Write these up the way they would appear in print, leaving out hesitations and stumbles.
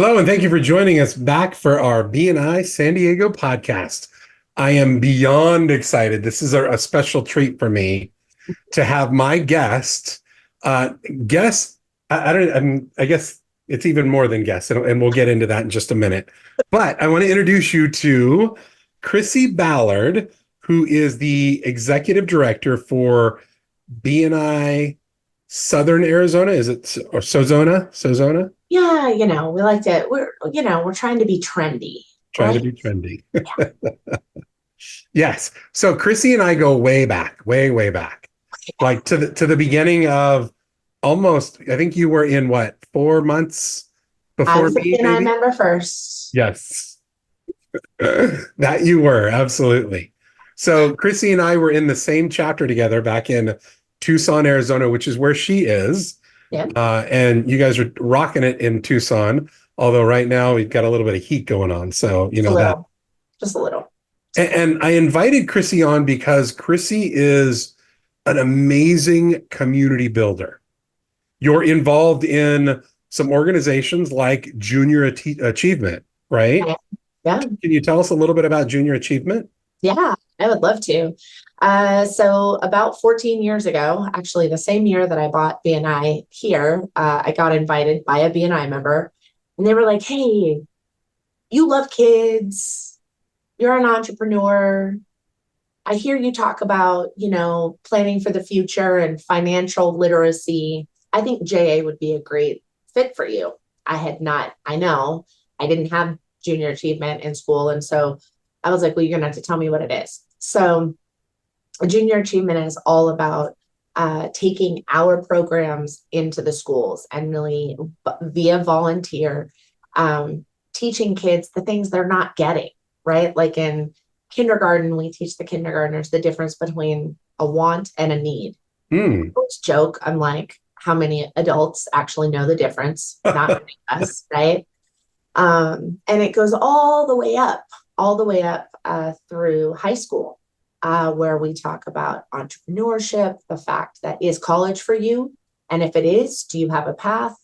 Hello, and thank you for joining us back for our BNI San Diego podcast. I am beyond excited. This is a special treat for me to have my guest. Guest, I guess it's even more than guest, and we'll get into that in just a minute. But I want to introduce you to Chrisie Ballard, who is the executive director for BNI Southern Arizona. Is it or Sozona? Yeah, we like to, we're trying to be trendy. Trying to be trendy. Yes. So Chrisie and I go way back, way back, like to the beginning of almost, I think you were in what, 4 months before I was me? a BNI member first. Yes. That you were, absolutely. So Chrisie and I were in the same chapter together back in Tucson, Arizona, which is where she is. Yeah. And you guys are rocking it in Tucson, although right now we've got a little bit of heat going on. So, Just a little. And I invited Chrisie on because Chrisie is an amazing community builder. You're involved in some organizations like Junior Achievement, right? Yeah. Can you tell us a little bit about Junior Achievement? Yeah, I would love to. So about 14 years ago, actually the same year that I bought BNI here, I got invited by a BNI member, and they were like, "Hey, you love kids. You're an entrepreneur. I hear you talk about, planning for the future and financial literacy. I think JA would be a great fit for you." I didn't have Junior Achievement in school. And so I was like, well, you're going to have to tell me what it is. So Junior Achievement is all about taking our programs into the schools and really via volunteer, teaching kids the things they're not getting, right? Like in kindergarten, we teach the kindergartners the difference between a want and a need. I always joke, I'm like, how many adults actually know the difference? Not many of us, right? And it goes all the way up through high school. Where we talk about entrepreneurship, the fact that is college for you? And if it is, do you have a path?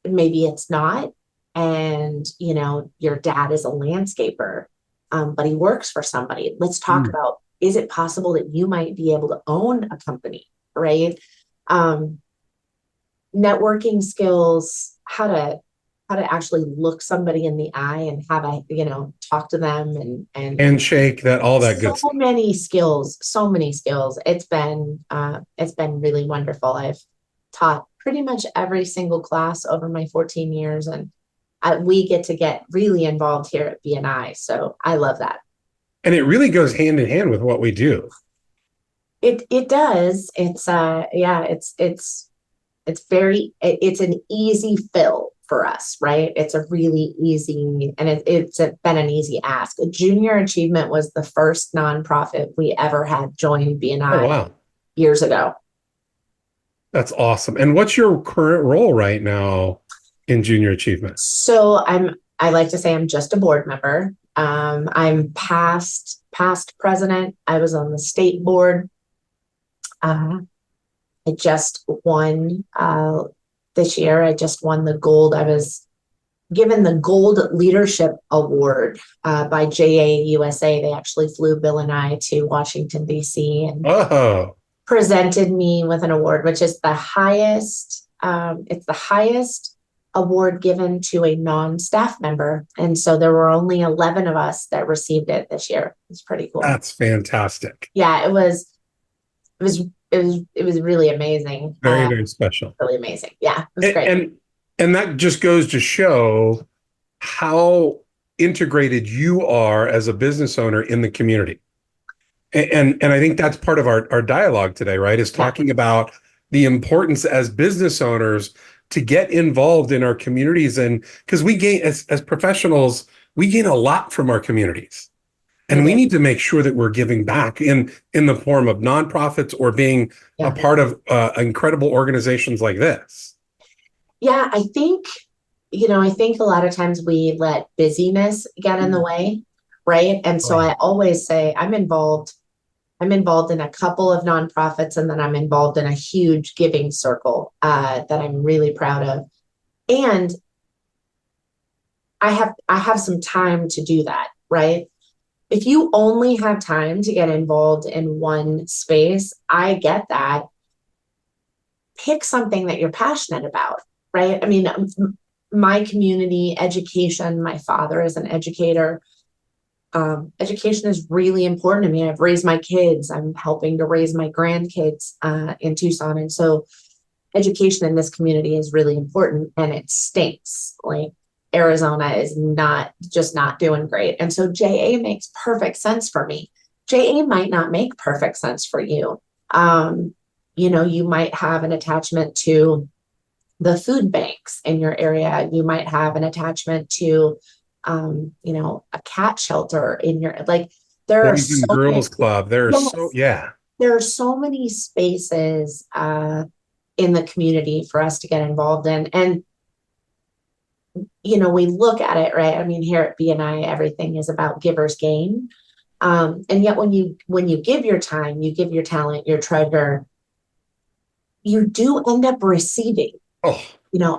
Maybe it's not. And, your dad is a landscaper, but he works for somebody. Let's talk about, is it possible that you might be able to own a company, right? Networking skills, how to actually look somebody in the eye and have talk to them and Handshake, all that good stuff. So many skills. It's been really wonderful. I've taught pretty much every single class over my 14 years, and we get really involved here at BNI. So I love that. And it really goes hand in hand with what we do. It does. It's an easy fill for us, right? It's a really easy, and it's been an easy ask. Junior Achievement was the first nonprofit we ever had join BNI years ago. That's awesome. And what's your current role right now in Junior Achievement? So I like to say I'm just a board member. I'm past president. I was on the state board. I just won this year. I just won the gold. I was given the Gold Leadership Award by JA USA. They actually flew Bill and I to Washington, D.C. and presented me with an award, which is the highest. It's the highest award given to a non-staff member. And so there were only 11 of us that received it this year. It's pretty cool. That's fantastic. Yeah, it was really amazing. Very, very special. Really amazing. Yeah, it was great. And that just goes to show how integrated you are as a business owner in the community. And I think that's part of our dialogue today, right? Is talking about the importance as business owners to get involved in our communities. And because we gain, as professionals, we gain a lot from our communities. And we need to make sure that we're giving back in the form of nonprofits or being a part of incredible organizations like this. Yeah, I think a lot of times we let busyness get in the way, right? And so I always say I'm involved in a couple of nonprofits, and then I'm involved in a huge giving circle that I'm really proud of. And I have some time to do that, right? If you only have time to get involved in one space, I get that. Pick something that you're passionate about, right? I mean, my community, education, my father is an educator. Education is really important to me. I've raised my kids. I'm helping to raise my grandkids in Tucson. And so education in this community is really important, and it stinks. Like Arizona is not doing great. And so JA makes perfect sense for me. JA might not make perfect sense for you. You might have an attachment to the food banks in your area. You might have an attachment to, a cat shelter in your, like, there are Boys and Girls Club. There are there are so many spaces in the community for us to get involved in. And, we look at it, right? I mean, here at BNI, everything is about givers gain. And yet when you give your time, you give your talent, your treasure, you do end up receiving. Oh,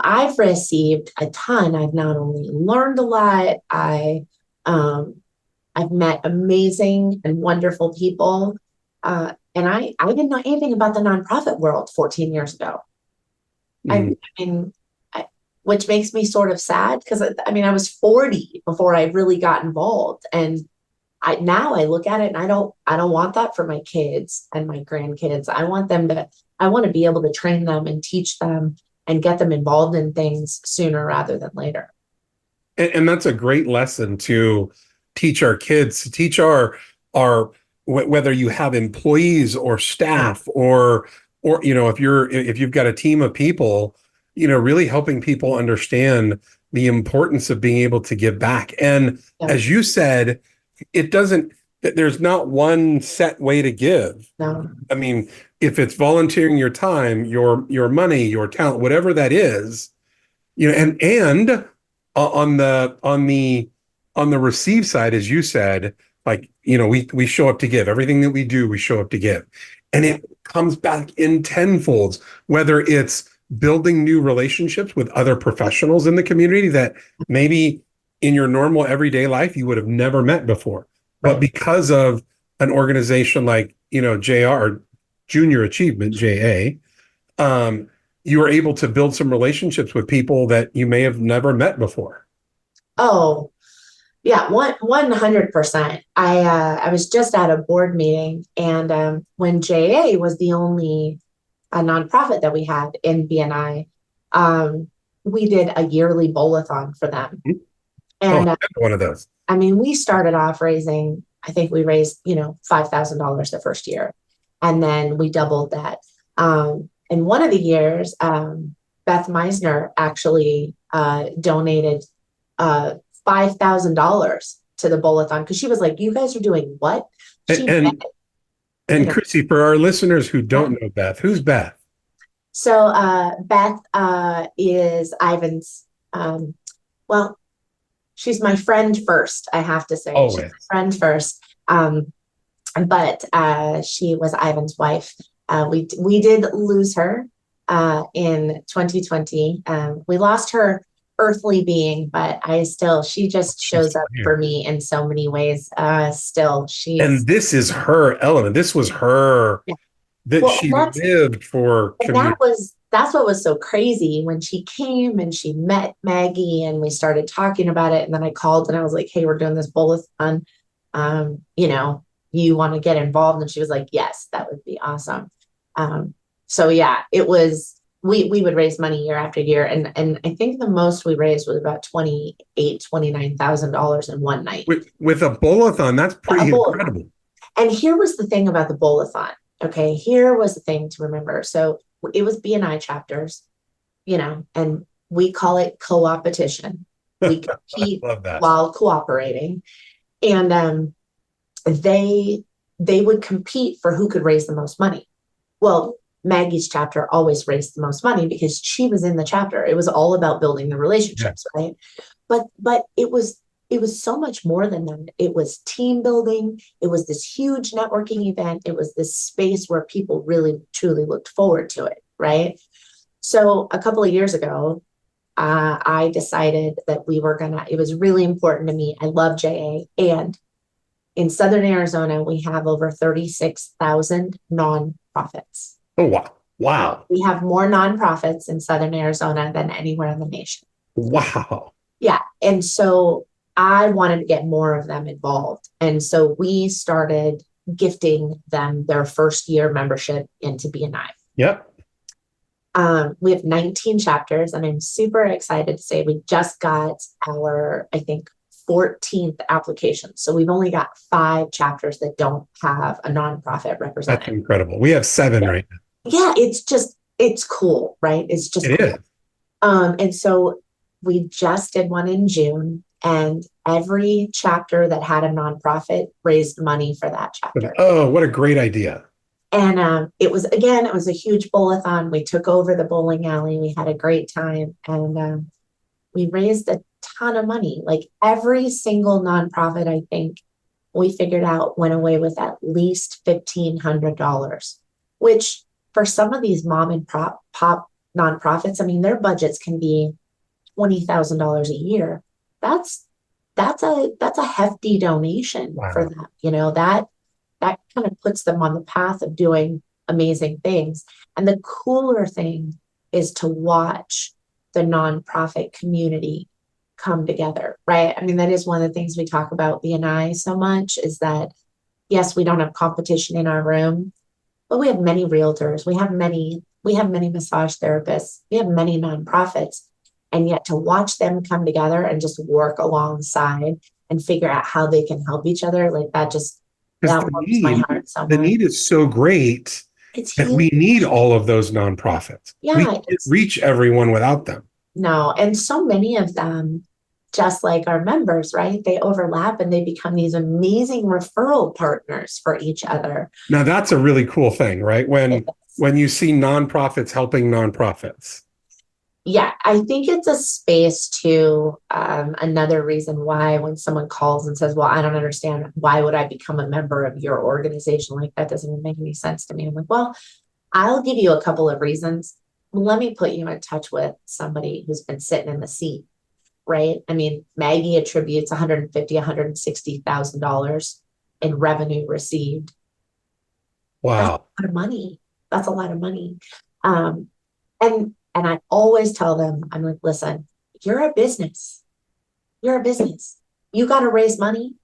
I've received a ton. I've not only learned a lot, I've met amazing and wonderful people. And I didn't know anything about the nonprofit world 14 years ago. Which makes me sort of sad, because I was 40 before I really got involved. And now I look at it and I don't want that for my kids and my grandkids. I want to be able to train them and teach them and get them involved in things sooner rather than later. And that's a great lesson to teach our kids, to teach our whether you have employees or staff or if you've got a team of people, really helping people understand the importance of being able to give back. And as you said, there's not one set way to give. No. I mean, if it's volunteering your time, your money, your talent, whatever that is, and on the receive side, as you said, like, we show up to give. Everything that we do, we show up to give. And it comes back in tenfolds, whether it's building new relationships with other professionals in the community that maybe in your normal everyday life you would have never met before. But because of an organization like, JR, Junior Achievement, JA, you were able to build some relationships with people that you may have never met before. Oh, yeah, 100%. I was just at a board meeting, and when JA was the only nonprofit that we had in BNI, we did a yearly bowl-a-thon for them. And one of those. We started off raising, I think we raised, $5,000 the first year. And then we doubled that. In one of the years, Beth Meisner actually donated $5,000 to the bowl-a-thon, because she was like, "You guys are doing what?" And Chrissie, for our listeners who don't know Beth, who's Beth? So Beth is Ivan's, she's my friend first, I have to say. Always. She's my friend first. But she was Ivan's wife. We did lose her in 2020. We lost her earthly being, but she just shows up for me in so many ways. And this is her element. This was her she lived for. And that's what was so crazy when she came and she met Maggie and we started talking about it. And then I called and I was like, "Hey, we're doing this bowl-a-thon. You want to get involved?" And she was like, "Yes, that would be awesome." So yeah, it was. We would raise money year after year, and I think the most we raised was about $29,000 in one night with a bowl-a-thon. That's pretty incredible. And here was the thing about the bowl-a-thon. Okay, here was the thing to remember. So it was BNI chapters, and we call it co-opetition. We compete while cooperating, and they would compete for who could raise the most money. Well, Maggie's chapter always raised the most money because she was in the chapter. It was all about building the relationships, right? But it was so much more than that. It was team building. It was this huge networking event. It was this space where people really, truly looked forward to it, right? So a couple of years ago, I decided that it was really important to me. I love JA. And in Southern Arizona, we have over 36,000 nonprofits. Oh, wow. Wow. We have more nonprofits in Southern Arizona than anywhere in the nation. Wow. Yeah. And so I wanted to get more of them involved. And so we started gifting them their first year membership into BNI. Yep. We have 19 chapters, and I'm super excited to say we just got our, I think, 14th application. So we've only got 5 chapters that don't have a nonprofit represented. That's incredible. We have 7 right now. Yeah, it's cool, right? It's just It cool. is. And so we just did one in June, and every chapter that had a nonprofit raised money for that chapter. Oh, what a great idea. And it was a huge bowl-a-thon. We took over the bowling alley. We had a great time, and we raised a ton of money. Like every single nonprofit, I think we figured out went away with at least $1,500, which for some of these mom and pop nonprofits, I mean, their budgets can be $20,000 a year. That's a hefty donation for them. You know, that kind of puts them on the path of doing amazing things. And the cooler thing is to watch the nonprofit community come together, right? I mean, that is one of the things we talk about BNI so much, is that, yes, we don't have competition in our room, but we have many realtors. We have many massage therapists. We have many nonprofits. And yet to watch them come together and just work alongside and figure out how they can help each other, like that warms my heart so much. The need is so great that we need all of those nonprofits. Yeah, we can't reach everyone without them. No, and so many of them, just like our members, right? They overlap and they become these amazing referral partners for each other. Now that's a really cool thing, right? When you see nonprofits helping nonprofits. Yeah, I think it's a space to another reason why when someone calls and says, well, I don't understand, why would I become a member of your organization? Like, that doesn't even make any sense to me. I'm like, well, I'll give you a couple of reasons. Let me put you in touch with somebody who's been sitting in the seat, right? I mean, Maggie attributes $150,000, $160,000 in revenue received. Wow. That's a lot of money. That's a lot of money. And I always tell them, I'm like, listen, you're a business. You're a business. You got to raise money.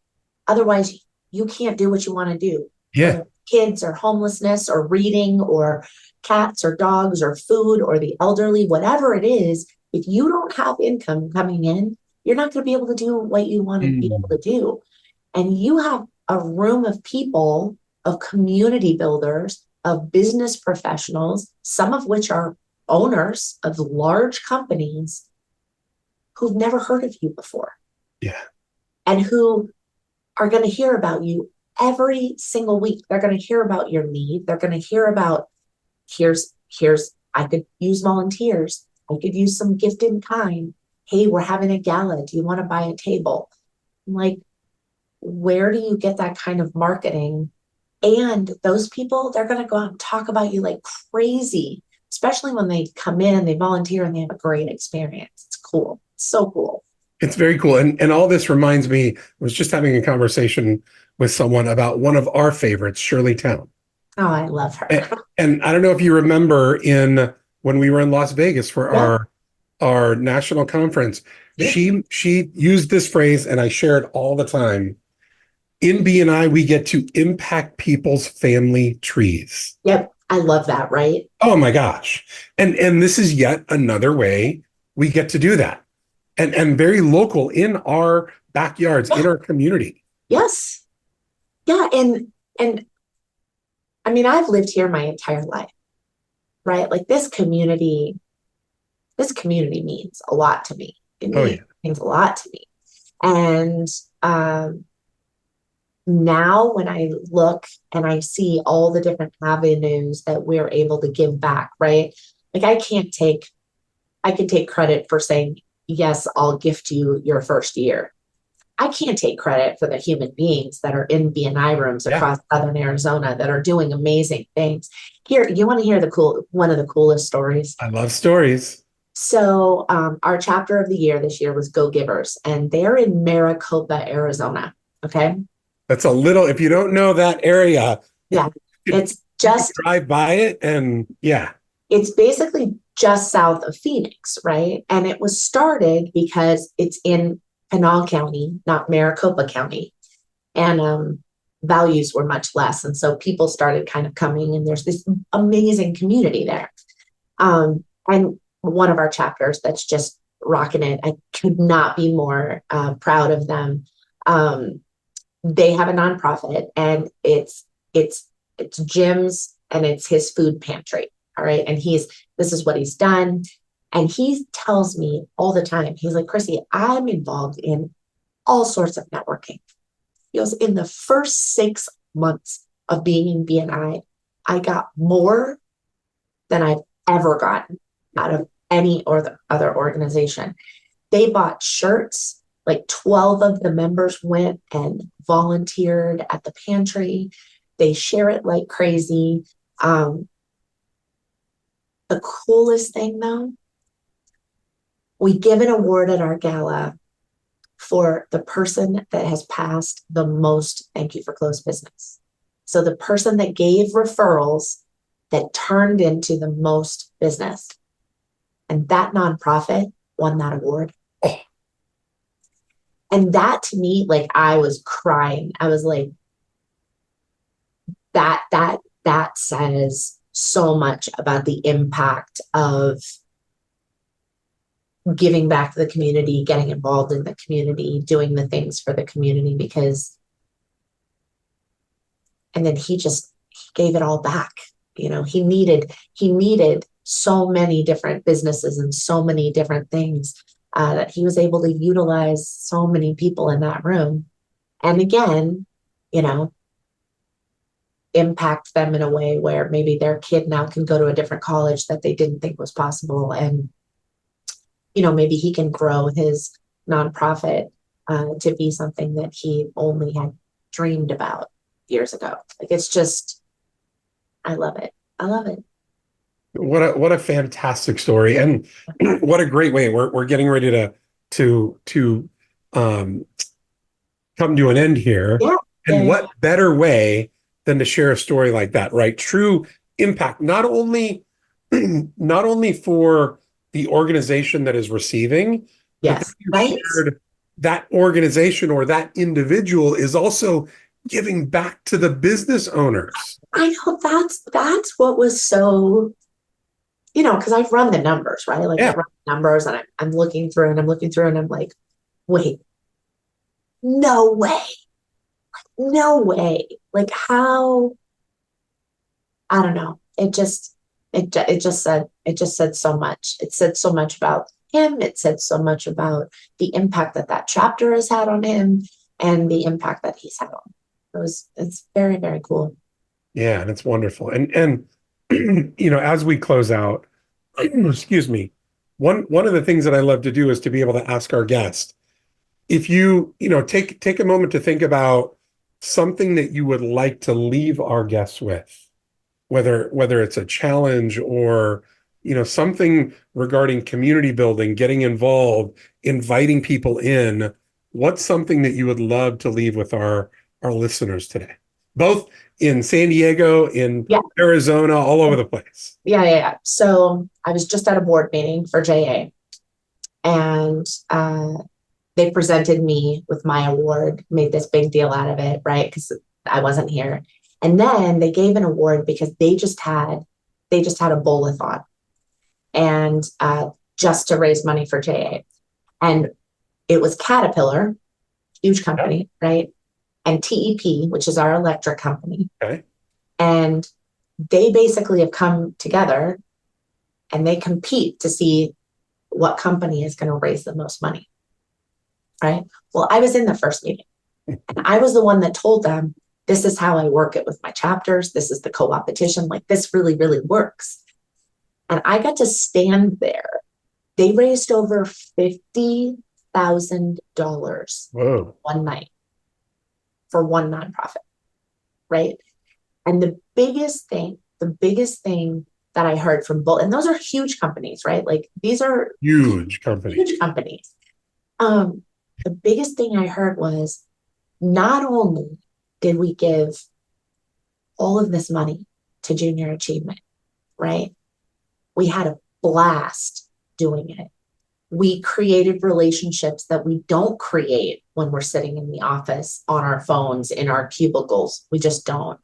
Otherwise, you can't do what you want to do. Yeah. Kids or homelessness or reading or cats or dogs or food or the elderly, whatever it is, if you don't have income coming in, you're not going to be able to do what you want to be able to do. And you have a room of people, of community builders, of business professionals, some of which are owners of large companies who've never heard of you before. Yeah. And who are going to hear about you every single week. They're going to hear about your need. They're going to hear about, here's, I could use volunteers. I could use some gift in kind. Hey, we're having a gala. Do you want to buy a table? I'm like, where do you get that kind of marketing? And those people, they're going to go out and talk about you like crazy, especially when they come in and they volunteer and they have a great experience. It's cool. It's so cool. It's very cool. And all this reminds me, I was just having a conversation with someone about one of our favorites, Shirley Town. Oh, I love her. And I don't know if you remember when we were in Las Vegas for our national conference, she used this phrase, and I share it all the time. In BNI, we get to impact people's family trees. Yep. I love that, right? Oh my gosh. And this is yet another way we get to do that. And very local in our backyards, in our community. Yes. Yeah. And I mean, I've lived here my entire life, right? Like this community means a lot to me. It means a lot to me. And now when I look and I see all the different avenues that we're able to give back, right? Like I could take credit for saying, yes, I'll gift you your first year. I can't take credit for the human beings that are in BNI rooms across Southern Arizona that are doing amazing things. Here, you want to hear one of the coolest stories? I love stories. So our chapter of the year this year was Go Givers, and they're in Maricopa, Arizona. Okay. That's a little, if you don't know that area, Yeah. you It's just, drive by it and yeah. it's basically just south of Phoenix, right? And it was started because it's in Pinal County, not Maricopa County. And values were much less. And so people started kind of coming, and there's this amazing community there. And one of our chapters that's just rocking it. I could not be more proud of them. They have a nonprofit, and it's Jim's, and it's his food pantry. All right. And this is what he's done. And he tells me all the time, he's like, Chrisie, I'm involved in all sorts of networking. He goes, in the first 6 months of being in BNI, I got more than I've ever gotten out of any other organization. They bought shirts, like 12 of the members went and volunteered at the pantry. They share it like crazy. The coolest thing, though, we give an award at our gala for the person that has passed the most thank you for close business. So the person that gave referrals that turned into the most business. And that nonprofit won that award. Oh. And that, to me, like, I was crying. I was like, that says so much about the impact of giving back to the community, getting involved in the community, doing the things for the community, and then he gave it all back. You know, he needed so many different businesses and so many different things that he was able to utilize so many people in that room. And again, you know, impact them in a way where maybe their kid now can go to a different college that they didn't think was possible. And, you know, maybe he can grow his nonprofit to be something that he only had dreamed about years ago. Like, it's just, I love it. I love it. What a fantastic story, and what a great way. We're getting ready to come to an end here. Yeah. And what better way than to share a story like that, right? True impact, not only for the organization that is receiving, Yes, but that organization or that individual is also giving back to the business owners. I know that's what was so, you know, because I've run the numbers, right? Like, I run the numbers, and I'm looking through and I'm like, wait, no way. No way. Like, how, I don't know. It just said so much. It said so much about him. It said so much about the impact that chapter has had on him and the impact that he's had on. It's very, very cool. Yeah, and it's wonderful. And you know, as we close out, excuse me, one of the things that I love to do is to be able to ask our guests, if you know, take a moment to think about something that you would like to leave our guests with, whether it's a challenge or, you know, something regarding community building, getting involved, inviting people in. What's something that you would love to leave with our listeners today, both in San Diego, in Arizona, all over the place? Yeah. So I was just at a board meeting for JA, and they presented me with my award, made this big deal out of it, right? Because I wasn't here. And then they gave an award because they just had a bowl-a-thon, and just to raise money for JA. And it was Caterpillar, huge company, right? And TEP, which is our electric company. Okay. And they basically have come together, and they compete to see what company is going to raise the most money. Right. Well, I was in the first meeting, and I was the one that told them, this is how I work it with my chapters. This is the co-opetition. Like, this really, really works. And I got to stand there. They raised over $50,000 one night for one nonprofit. Right. And the biggest thing that I heard from both, and those are huge companies, right? Like these are Huge company. huge companies. The biggest thing I heard was not only did we give all of this money to junior achievement, right? We had a blast doing it. We created relationships that we don't create when we're sitting in the office on our phones, in our cubicles. We just don't.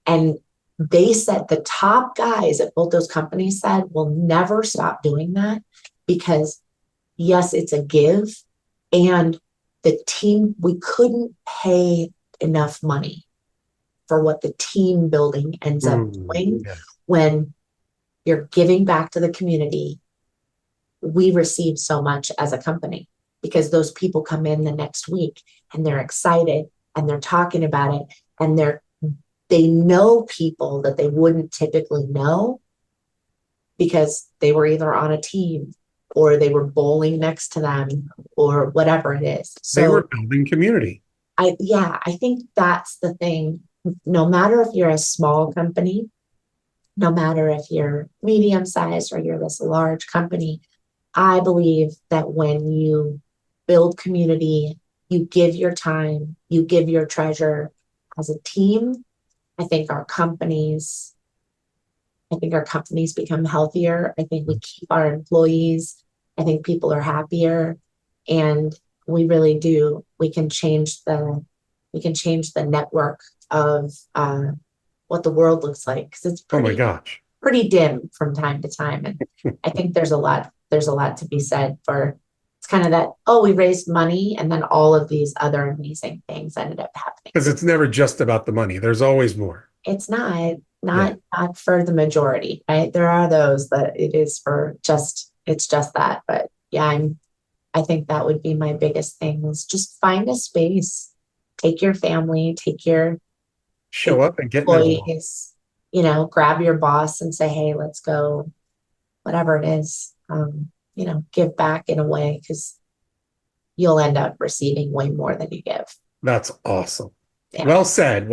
And they said, the top guys at both those companies said, we'll never stop doing that because, yes, it's a give. And the team, we couldn't pay enough money for what the team building ends up doing when you're giving back to the community. We receive so much as a company because those people come in the next week and they're excited and they're talking about it and they know people that they wouldn't typically know because they were either on a team or they were bowling next to them or whatever it is. So they were building community. I think that's the thing. No matter if you're a small company, no matter if you're medium sized or you're this large company, I believe that when you build community, you give your time, you give your treasure as a team. I think our companies become healthier. I think we keep our employees. I think people are happier, and we really do. We can change the network of what the world looks like because it's pretty dim from time to time. And I think there's a lot to be said for it's kind of that, we raised money and then all of these other amazing things ended up happening. Because it's never just about the money. There's always more. It's not for the majority, right? There are those that it is for it's just that. But yeah, I think that would be my biggest thing is just find a space, take your family, show up and get employees, grab your boss and say, hey, let's go, whatever it is, give back in a way because you'll end up receiving way more than you give. That's awesome. Yeah. Well said.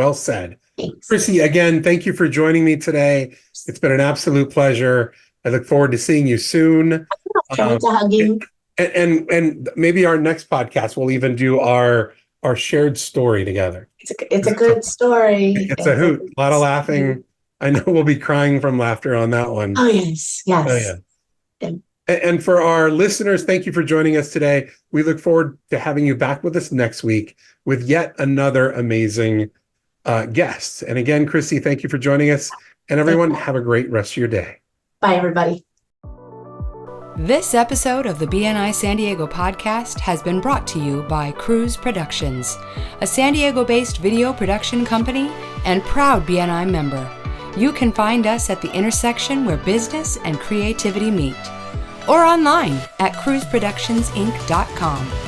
Thanks. Chrisie, again, thank you for joining me today. It's been an absolute pleasure. I look forward to seeing you soon. Trying to hug you. And maybe our next podcast we'll even do our shared story together. It's a good story. It's a hoot. A lot of laughing. I know we'll be crying from laughter on that one. Oh, yes. Oh, yeah. And for our listeners, thank you for joining us today. We look forward to having you back with us next week with yet another amazing guest. And again, Chrisie, thank you for joining us. And everyone, have a great rest of your day. Bye, everybody. This episode of the BNI San Diego Podcast has been brought to you by Cruise Productions, a San Diego-based video production company and proud BNI member. You can find us at the intersection where business and creativity meet, or online at cruiseproductionsinc.com.